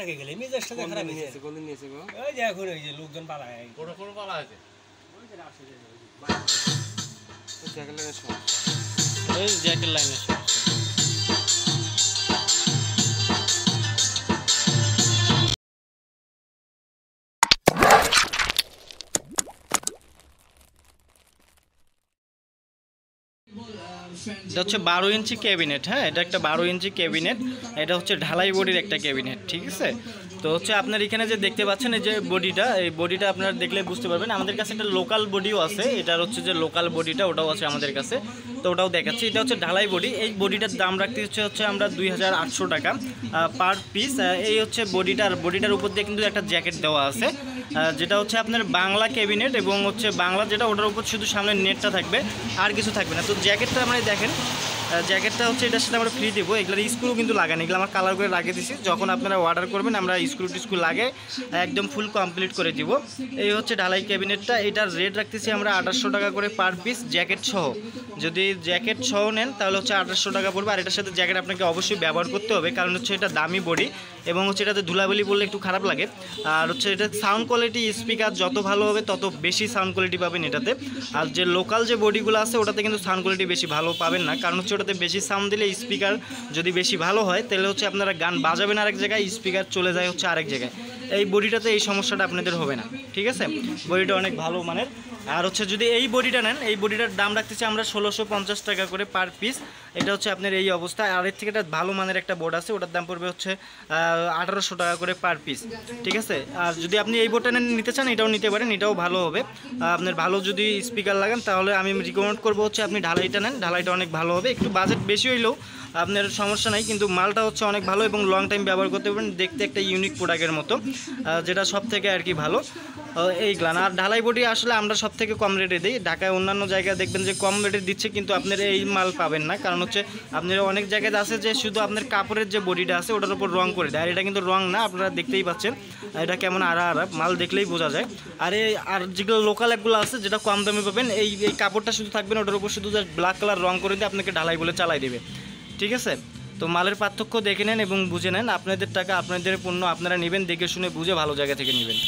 থাকে গেলে মেজাজটা খারাপ হয়ে নিয়েছে কোন নিয়েছে গো ওই যে এখন ওই যে লোকজন পালায় কোন কোন পালা আছে ওই যে আসে যে জ্যাকেট লাগানো সমস্যা ওই জ্যাকেট লাইনের সমস্যা। এটা হচ্ছে 12 ইঞ্চি ক্যাবিনেট। হ্যাঁ, এটা একটা 12 ইঞ্চি ক্যাবিনেট। এটা হচ্ছে ঢালাই বডির একটা ক্যাবিনেট, ঠিক আছে। তো হচ্ছে আপনার এখানে যে দেখতে পাচ্ছেন এই যে বডিটা, এই বডিটা আপনারা দেখলে বুঝতে পারবেন। আমাদের কাছে একটা লোকাল বডিও আছে, এটার হচ্ছে যে লোকাল বডিটা ওটাও আছে আমাদের কাছে, তো ওটাও দেখাচ্ছি। এটা হচ্ছে ঢালাই বডি। এই বডিটার দাম রাখতে হচ্ছে আমরা 2800 টাকা পার পিস। এই হচ্ছে বডিটার উপর দিয়ে কিন্তু একটা জ্যাকেট দেওয়া আছে, যেটা হচ্ছে আপনার বাংলা ক্যাবিনেট এবং হচ্ছে বাংলা যেটা ওটার উপর শুধু সামনে নেটটা থাকবে, আর কিছু থাকবে না। তো জ্যাকেটটা আমরা দেখেন, জ্যাকেটটা হচ্ছে এটার সাথে আমরা ফ্রি দেবো। এগুলোর স্ক্রু কিন্তু লাগানো, এগুলো আমরা কালার করে লাগিয়ে দিচ্ছি। যখন আপনারা অর্ডার করবেন আমরা স্ক্রু লাগে একদম ফুল কমপ্লিট করে দিব। এই হচ্ছে ঢালাই ক্যাবিনেটটা। এটার রেট রাখতেছি আমরা 2800 টাকা করে পার পিস জ্যাকেট সহ। যদি জ্যাকেট সহ নেন তাহলে হচ্ছে 2800 টাকা পড়বে। আর এটার সাথে জ্যাকেট আপনাকে অবশ্যই ব্যবহার করতে হবে, কারণ হচ্ছে এটা দামি বডি এবং হচ্ছে এটাতে ধুলাবালি বললে একটু খারাপ লাগে। আর হচ্ছে এটা সাউন্ড কোয়ালিটি, স্পিকার যত ভালো হবে তত বেশি সাউন্ড কোয়ালিটি পাবেন এটাতে। আর যে লোকাল যে বডিগুলো আছে ওটাতে কিন্তু সাউন্ড কোয়ালিটি বেশি ভালো পাবেন না, কারণ হচ্ছে ওটাতে বেশি সাউন্ড দিলে স্পিকার যদি বেশি ভালো হয় তাহলে হচ্ছে আপনারা গান বাজাবেন আরেক জায়গায়, স্পিকার চলে যায় হচ্ছে আরেক জায়গায়। এই বডিটাতে এই সমস্যাটা আপনাদের হবে না, ঠিক আছে। বডিটা অনেক ভালো মানের। আর হচ্ছে যদি এই বডিটা নেন, এই বডিটার দাম রাখতেছি আমরা 1650 টাকা করে পার পিস। এটা হচ্ছে আপনার এই অবস্থা। আর এর থেকে একটা ভালো মানের একটা বোর্ড আছে, ওটার দাম পড়বে হচ্ছে 1800 টাকা করে পার পিস, ঠিক আছে। আর যদি আপনি এই বোর্ডটা নিতে চান এটাও নিতে পারেন, এটাও ভালো হবে। আপনার ভালো যদি স্পিকার লাগান তাহলে আমি রিকমেন্ড করবো হচ্ছে আপনি ঢালাইটা নেন, ঢালাইটা অনেক ভালো হবে। একটু বাজেট বেশি হইলেও আপনার সমস্যা নাই, কিন্তু মালটা হচ্ছে অনেক ভালো এবং লং টাইম ব্যবহার করতে পারবেন। দেখতে একটা ইউনিক প্রোডাক্টের মতো, যেটা সব থেকে আর কি ভালো এইগুলান। আর ঢালাই বডি আসলে আমরা সব থেকে কম রেটে দিই। ঢাকায় অন্যান্য জায়গায় দেখবেন যে কম রেটে দিচ্ছে, কিন্তু আপনার এই মাল পাবেন না, কারণ হচ্ছে আপনার অনেক জায়গায় আছে যে শুধু আপনার কাপড়ের যে বডিটা আছে ওটার উপর রং করে দেয়। আর এটা কিন্তু রং না, আপনারা দেখতেই পাচ্ছেন এটা কেমন আড়া মাল দেখলেই বোঝা যায়। আর যেগুলো লোকাল একগুলো আছে যেটা কম দামে পাবেন, এই কাপড়টা শুধু থাকবে না, ওটার উপর শুধু ব্ল্যাক কালার রং করে দিয়ে আপনাকে ঢালাই বলে চালাই দেবে, ঠিক আছে। তো মালের পার্থক্য দেখে নেন এবং বুঝে নেন। আপনাদের টাকা আপনাদের পণ্য আপনারা নেবেন, দেখে শুনে বুঝে ভালো জায়গা থেকে নেবেন।